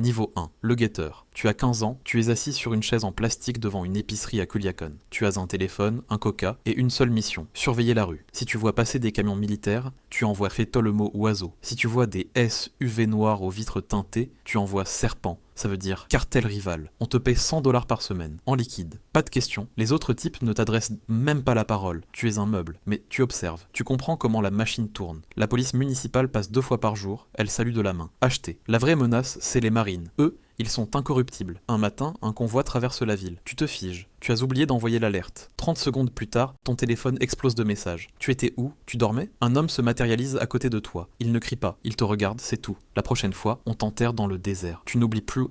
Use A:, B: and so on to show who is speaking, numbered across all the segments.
A: Niveau 1. Le guetteur. Tu as 15 ans, tu es assis sur une chaise en plastique devant une épicerie à Culiacán. Tu as un téléphone, un coca et une seule mission, surveiller la rue. Si tu vois passer des camions militaires, tu envoies fais-toi le mot oiseau. Si tu vois des SUV noirs aux vitres teintées, tu envoies serpent. Ça veut dire cartel rival. On te paye 100 dollars par semaine, en liquide. Pas de question. Les autres types ne t'adressent même pas la parole. Tu es un meuble. Mais tu observes. Tu comprends comment la machine tourne. La police municipale passe 2 fois par jour. Elle salue de la main. Acheter. La vraie menace, c'est les marines. Eux, ils sont incorruptibles. Un matin, un convoi traverse la ville. Tu te figes. Tu as oublié d'envoyer l'alerte. 30 secondes plus tard, ton téléphone explose de messages. Tu étais où? Tu dormais? Un homme se matérialise à côté de toi. Il ne crie pas. Il te regarde, c'est tout. La prochaine fois, on t'enterre dans le désert. Tu n'oublies plus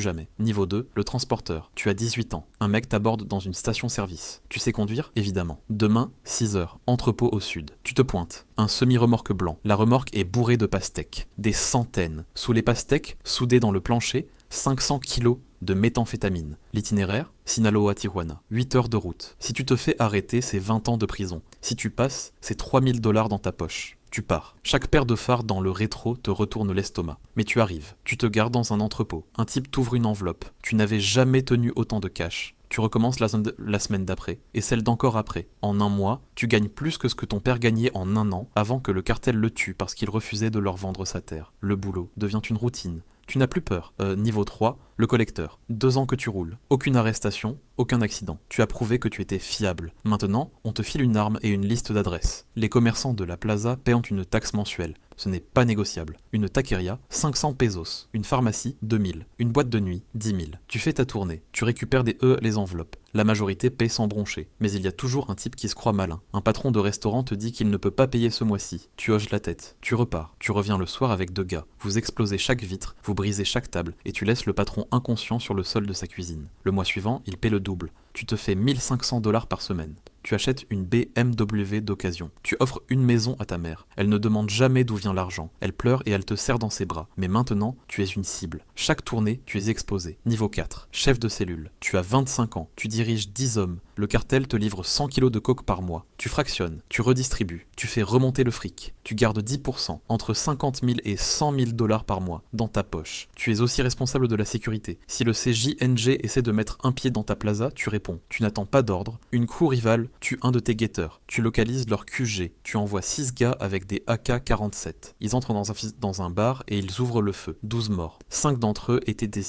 A: jamais. Niveau 2, le transporteur. Tu as 18 ans. Un mec t'aborde dans une station-service. Tu sais conduire? Évidemment. Demain, 6 heures. Entrepôt au sud. Tu te pointes. Un semi-remorque blanc. La remorque est bourrée de pastèques. Des centaines. Sous les pastèques, soudés dans le plancher, 500 kilos de méthamphétamine. L'itinéraire, Sinaloa-Tijuana. 8 heures de route. Si tu te fais arrêter, c'est 20 ans de prison. Si tu passes, c'est 3000 dollars dans ta poche. Tu pars. Chaque paire de phares dans le rétro te retourne l'estomac. Mais tu arrives. Tu te gares dans un entrepôt. Un type t'ouvre une enveloppe. Tu n'avais jamais tenu autant de cash. Tu recommences la semaine d'après, et celle d'encore après. En un mois, tu gagnes plus que ce que ton père gagnait en un an avant que le cartel le tue parce qu'il refusait de leur vendre sa terre. Le boulot devient une routine. Tu n'as plus peur. Niveau 3, le collecteur. 2 ans que tu roules. Aucune arrestation, aucun accident. Tu as prouvé que tu étais fiable. Maintenant, on te file une arme et une liste d'adresses. Les commerçants de la plaza paient une taxe mensuelle. Ce n'est pas négociable. Une taqueria, 500 pesos. Une pharmacie, 2000. Une boîte de nuit, 10 000. Tu fais ta tournée. Tu récupères les enveloppes. La majorité paie sans broncher. Mais il y a toujours un type qui se croit malin. Un patron de restaurant te dit qu'il ne peut pas payer ce mois-ci. Tu hoches la tête. Tu repars. Tu reviens le soir avec 2 gars. Vous explosez chaque vitre, vous brisez chaque table, et tu laisses le patron inconscient sur le sol de sa cuisine. Le mois suivant, il paie le double. Tu te fais 1500 dollars par semaine. Tu achètes une BMW d'occasion. Tu offres une maison à ta mère. Elle ne demande jamais d'où vient l'argent. Elle pleure et elle te serre dans ses bras. Mais maintenant, tu es une cible. Chaque tournée, tu es exposé. Niveau 4. Chef de cellule. Tu as 25 ans. Tu diriges 10 hommes. Le cartel te livre 100 kilos de coke par mois. Tu fractionnes. Tu redistribues. Tu fais remonter le fric. Tu gardes 10%, entre 50 000 et 100 000 dollars par mois, dans ta poche. Tu es aussi responsable de la sécurité. Si le CJNG essaie de mettre un pied dans ta plaza, tu réponds. Tu n'attends pas d'ordre. Une crew rivale tue un de tes guetteurs. Tu localises leur QG. Tu envoies 6 gars avec des AK-47. Ils entrent dans un bar et ils ouvrent le feu. 12 morts. 5 d'entre eux étaient des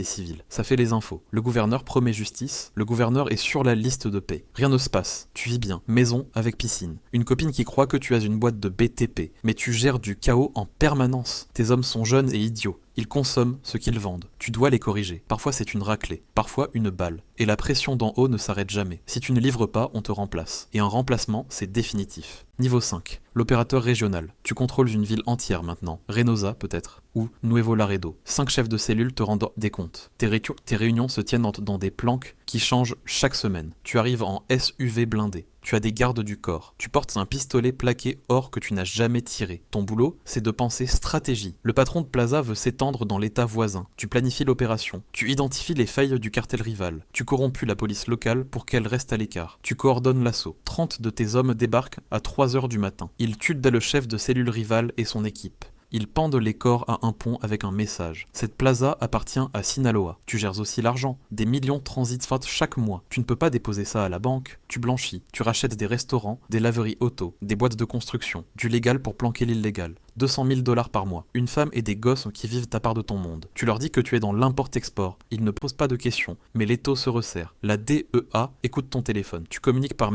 A: civils. Ça fait les infos. Le gouverneur promet justice. Le gouverneur est sur la liste de paix. Rien ne se passe. Tu vis bien. Maison avec piscine. Une copine qui croit que tu as une boîte de BTP. Mais tu gères du chaos en permanence. Tes hommes sont jeunes et idiots. Ils consomment ce qu'ils vendent. Tu dois les corriger. Parfois c'est une raclée, parfois une balle. Et la pression d'en haut ne s'arrête jamais. Si tu ne livres pas, on te remplace. Et un remplacement, c'est définitif. Niveau 5. L'opérateur régional. Tu contrôles une ville entière maintenant. Reynosa peut-être. Ou Nuevo Laredo. 5 chefs de cellule te rendent des comptes. Tes réunions se tiennent dans des planques qui changent chaque semaine. Tu arrives en SUV blindé. Tu as des gardes du corps. Tu portes un pistolet plaqué or que tu n'as jamais tiré. Ton boulot, c'est de penser stratégie. Le patron de Plaza veut s'étendre dans l'état voisin. Tu planifies l'opération. Tu identifies les failles du cartel rival. Tu corrompus la police locale pour qu'elle reste à l'écart. Tu coordonnes l'assaut. 30 de tes hommes débarquent à 3 heures du matin. Ils tuent le chef de cellule rivale et son équipe. Ils pendent les corps à un pont avec un message. Cette plaza appartient à Sinaloa. Tu gères aussi l'argent. Des millions transitent chaque mois. Tu ne peux pas déposer ça à la banque. Tu blanchis. Tu rachètes des restaurants, des laveries auto, des boîtes de construction, du légal pour planquer l'illégal. 200 000 dollars par mois. Une femme et des gosses qui vivent à part de ton monde. Tu leur dis que tu es dans l'import-export. Ils ne posent pas de questions, mais l'étau se resserre. La DEA écoute ton téléphone. Tu communiques par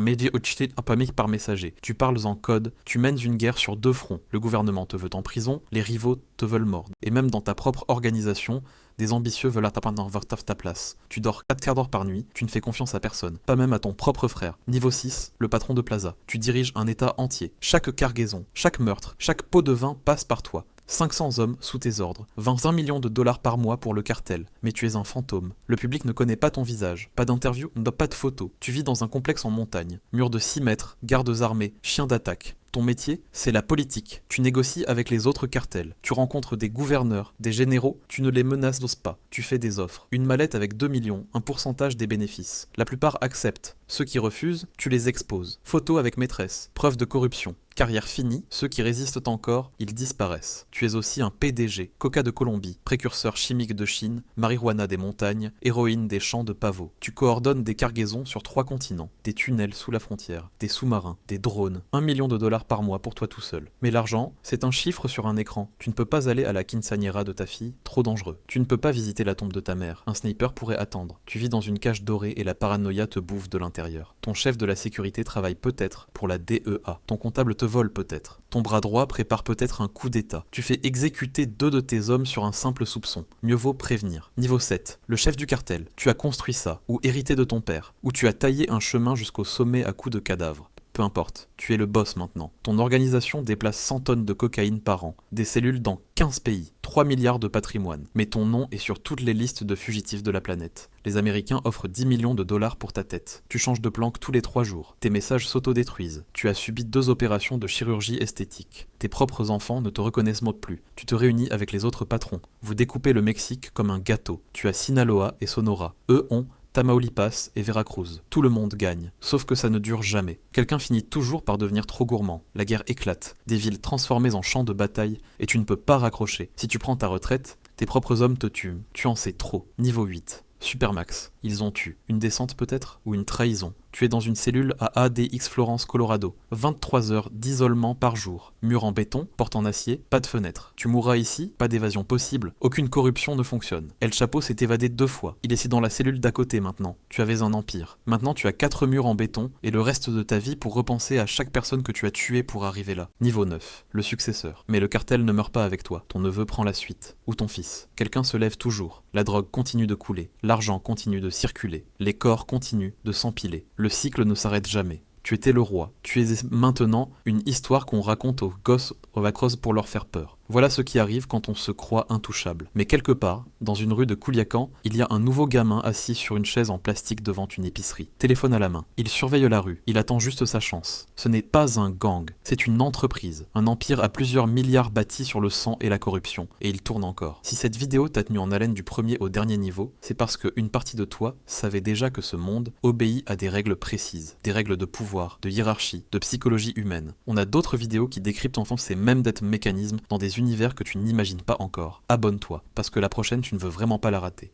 A: par messager. Tu parles en code. Tu mènes une guerre sur 2 fronts. Le gouvernement te veut en prison, les rivaux te veulent mordre. Et même dans ta propre organisation, des ambitieux veulent avoir ta place. Tu dors 4 quarts d'heure par nuit, tu ne fais confiance à personne, pas même à ton propre frère. Niveau 6, le patron de Plaza. Tu diriges un état entier. Chaque cargaison, chaque meurtre, chaque pot de vin passe par toi. 500 hommes sous tes ordres, 25 millions de dollars par mois pour le cartel. Mais tu es un fantôme. Le public ne connaît pas ton visage. Pas d'interview, pas de photos. Tu vis dans un complexe en montagne. Mur de 6 mètres, gardes armés, chiens d'attaque. Ton métier, c'est la politique. Tu négocies avec les autres cartels. Tu rencontres des gouverneurs, des généraux, tu ne les menaces pas. Tu fais des offres. Une mallette avec 2 millions, un pourcentage des bénéfices. La plupart acceptent. Ceux qui refusent, tu les exposes. Photos avec maîtresse. Preuve de corruption. Carrière finie, ceux qui résistent encore, ils disparaissent. Tu es aussi un PDG, coca de Colombie, précurseur chimique de Chine, marijuana des montagnes, héroïne des champs de pavots. Tu coordonnes des cargaisons sur 3 continents, des tunnels sous la frontière, des sous-marins, des drones, 1 million de dollars par mois pour toi tout seul. Mais l'argent, c'est un chiffre sur un écran. Tu ne peux pas aller à la quinceañera de ta fille, trop dangereux. Tu ne peux pas visiter la tombe de ta mère, un sniper pourrait attendre. Tu vis dans une cage dorée et la paranoïa te bouffe de l'intérieur. Ton chef de la sécurité travaille peut-être pour la DEA. Ton comptable te vole peut-être. Ton bras droit prépare peut-être un coup d'état. Tu fais exécuter 2 de tes hommes sur un simple soupçon. Mieux vaut prévenir. Niveau 7. Le chef du cartel. Tu as construit ça, ou hérité de ton père, ou tu as taillé un chemin jusqu'au sommet à coups de cadavres. Peu importe, tu es le boss maintenant. Ton organisation déplace 100 tonnes de cocaïne par an, des cellules dans 15 pays, 3 milliards de patrimoine. Mais ton nom est sur toutes les listes de fugitifs de la planète. Les Américains offrent 10 millions de dollars pour ta tête. Tu changes de planque tous les 3 jours. Tes messages s'autodétruisent. Tu as subi 2 opérations de chirurgie esthétique. Tes propres enfants ne te reconnaissent plus. Tu te réunis avec les autres patrons. Vous découpez le Mexique comme un gâteau. Tu as Sinaloa et Sonora. Eux ont Tamaulipas et Veracruz. Tout le monde gagne, sauf que ça ne dure jamais. Quelqu'un finit toujours par devenir trop gourmand. La guerre éclate, des villes transformées en champs de bataille, et tu ne peux pas raccrocher. Si tu prends ta retraite, tes propres hommes te tuent. Tu en sais trop. Niveau 8. Supermax. Ils ont tué. Une descente peut-être? Ou une trahison? Tu es dans une cellule à ADX Florence, Colorado. 23 heures d'isolement par jour. Mur en béton, porte en acier, pas de fenêtre. Tu mourras ici, pas d'évasion possible, aucune corruption ne fonctionne. El Chapo s'est évadé 2 fois. Il est dans la cellule d'à côté maintenant. Tu avais un empire. Maintenant tu as 4 murs en béton et le reste de ta vie pour repenser à chaque personne que tu as tuée pour arriver là. Niveau 9. Le successeur. Mais le cartel ne meurt pas avec toi. Ton neveu prend la suite. Ou ton fils. Quelqu'un se lève toujours. La drogue continue de couler. L'argent continue de circuler. Les corps continuent de s'empiler. Le cycle ne s'arrête jamais. Tu étais le roi. Tu es maintenant une histoire qu'on raconte aux gosses au Vacrosse pour leur faire peur. Voilà ce qui arrive quand on se croit intouchable. Mais quelque part, dans une rue de Culiacan, il y a un nouveau gamin assis sur une chaise en plastique devant une épicerie. Téléphone à la main. Il surveille la rue. Il attend juste sa chance. Ce n'est pas un gang, c'est une entreprise. Un empire à plusieurs milliards bâti sur le sang et la corruption. Et il tourne encore. Si cette vidéo t'a tenu en haleine du premier au dernier niveau, c'est parce qu'une partie de toi savait déjà que ce monde obéit à des règles précises. Des règles de pouvoir, de hiérarchie, de psychologie humaine. On a d'autres vidéos qui décryptent enfin ces mêmes mécanismes dans des univers que tu n'imagines pas encore. Abonne-toi, parce que la prochaine tu ne veux vraiment pas la rater.